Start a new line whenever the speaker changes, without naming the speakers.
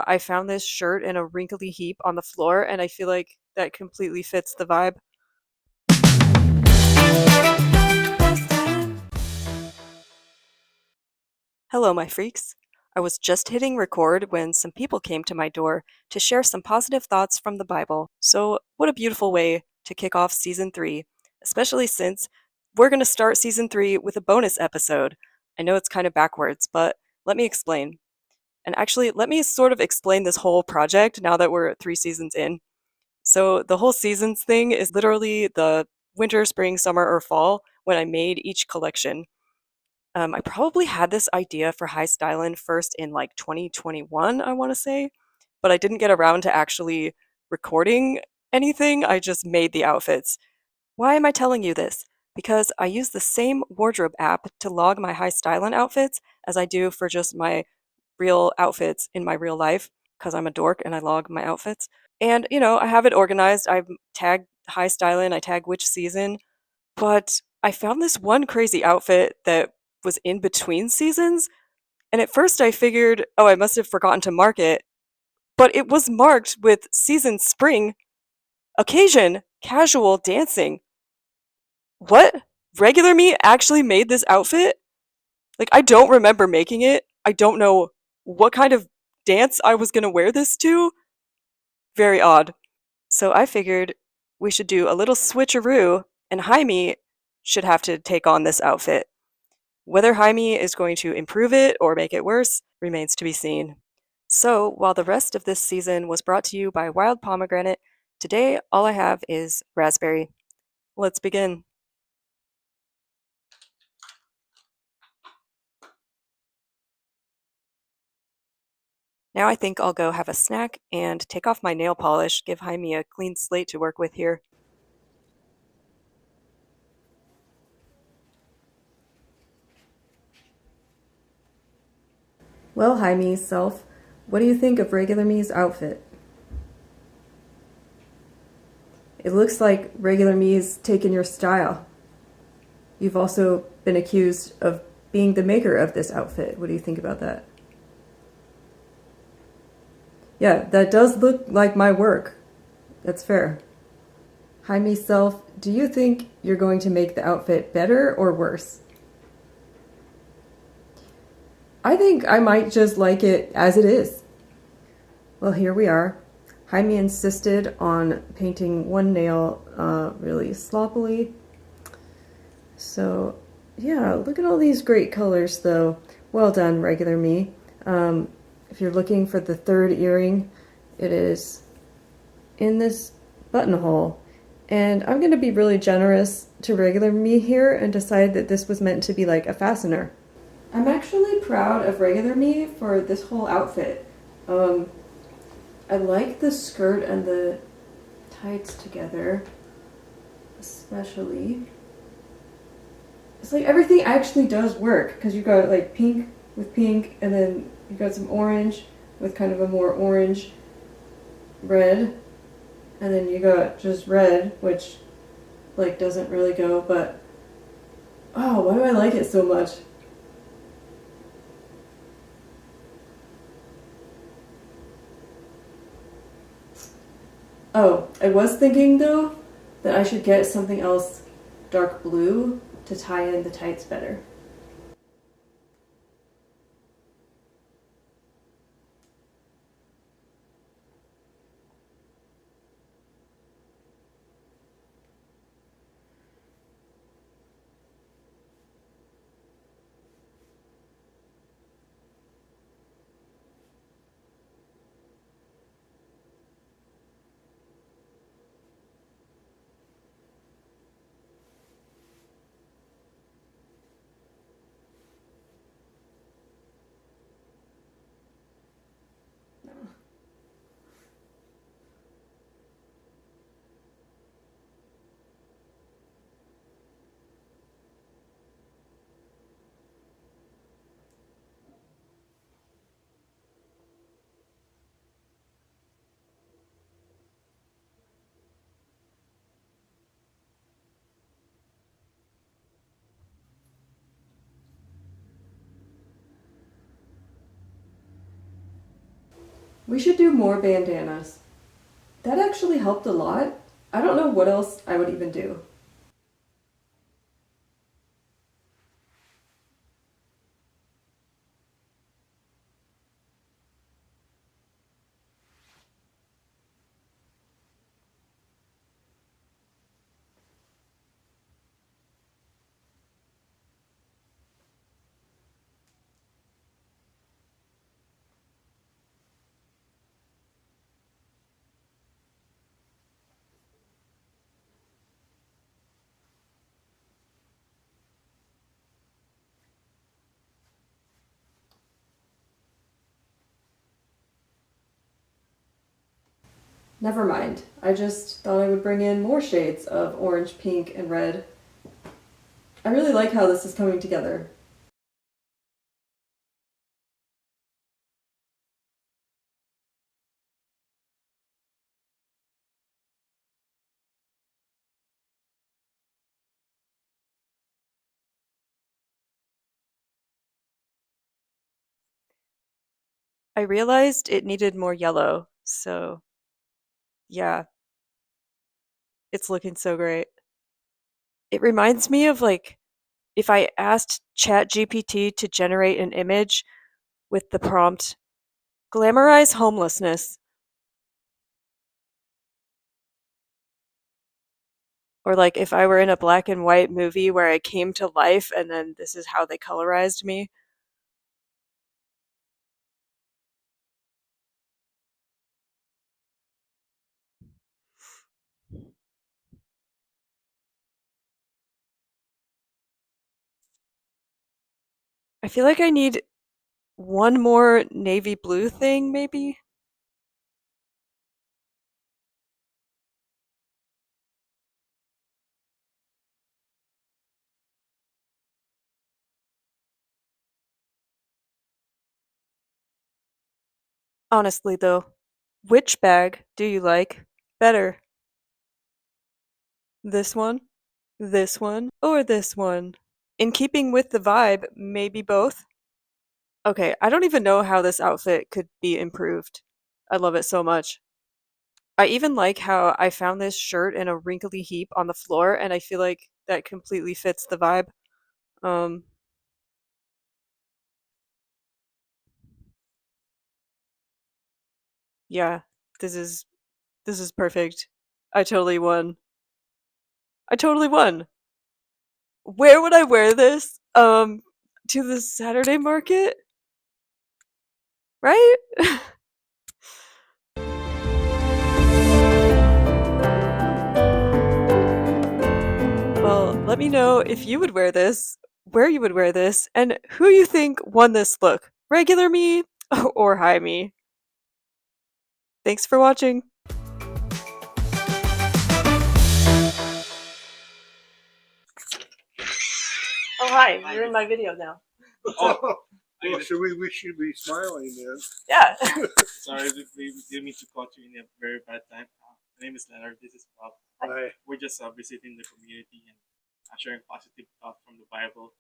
I found this shirt in a wrinkly heap on the floor, and I feel like that completely fits the vibe. Hello, my freaks. I was just hitting record when some people came to my door to share some positive thoughts from the Bible. So, what a beautiful way to kick off season 3, especially since we're going to start season 3 with a bonus episode. I know it's kind of backwards, but let me explain. And actually, let me sort of explain this whole project now that we're 3 seasons in. So, the whole seasons thing is literally the winter, spring, summer, or fall when I made each collection. I probably had this idea for High Stylin first in like 2021, I want to say, but I didn't get around to actually recording anything. I just made the outfits. Why am I telling you this? Because I use the same wardrobe app to log my High Stylin outfits as I do for just my real outfits in my real life, because I'm a dork and I log my outfits. And, I have it organized. I tag High Stylin, I tag which season, but I found this one crazy outfit that was in between seasons, and at first I figured, oh, I must have forgotten to mark it, but it was marked with season spring, occasion, casual dancing. What? Regular Me actually made this outfit? Like, I don't remember making it. I don't know what kind of dance I was gonna wear this to. Very odd. So I figured we should do a little switcheroo, and Jaime should have to take on this outfit. Whether Jaime is going to improve it or make it worse remains to be seen. So, while the rest of this season was brought to you by Wyld Pomegranate, today all I have is raspberry. Let's begin. Now I think I'll go have a snack and take off my nail polish, give Jaime a clean slate to work with here. Well, Jaime's self, what do you think of Regular Me's outfit? It looks like Regular Me's taken your style. You've also been accused of being the maker of this outfit. What do you think about that? Yeah, that does look like my work. That's fair. Jaime self, do you think you're going to make the outfit better or worse? I think I might just like it as it is. Well, here we are. Jaime insisted on painting one nail really sloppily. So, yeah, look at all these great colors, though. Well done, Regular Me. If you're looking for the third earring, it is in this buttonhole. And I'm going to be really generous to Regular Me here and decide that this was meant to be like a fastener. I'm actually proud of Regular Me for this whole outfit. I like the skirt and the tights together, especially. It's like everything actually does work, because you got like pink with pink, and then you got some orange with kind of a more orange red, and then you got just red, which like doesn't really go, but oh, why do I like it so much? Oh, I was thinking though that I should get something else dark blue to tie in the tights better. We should do more bandanas. That actually helped a lot. I don't know what else I would even do. Never mind. I just thought I would bring in more shades of orange, pink, and red. I really like how this is coming together. I realized it needed more yellow, so yeah, it's looking so great. It reminds me of like if I asked ChatGPT to generate an image with the prompt, glamorize homelessness, or like if I were in a black and white movie where I came to life and then this is how they colorized me. I feel like I need one more navy blue thing, maybe? Honestly, though, which bag do you like better? This one, or this one? In keeping with the vibe, maybe both? Okay, I don't even know how this outfit could be improved. I love it so much. I even like how I found this shirt in a wrinkly heap on the floor, and I feel like that completely fits the vibe. Um, yeah, this is this is perfect. I totally won. I totally won. Where would I wear this? To the Saturday market, right? Well, let me know if you would wear this, where you would wear this, and who you think won this look. Regular me or high me. Thanks for watching. Oh hi, you're in my video now.
Oh, well, we should be smiling then.
Yeah.
Sorry, we didn't mean to caught you in a very bad time. My name is Leonard. This is Bob.
Hi.
We're just visiting the community and sharing positive thoughts from the Bible.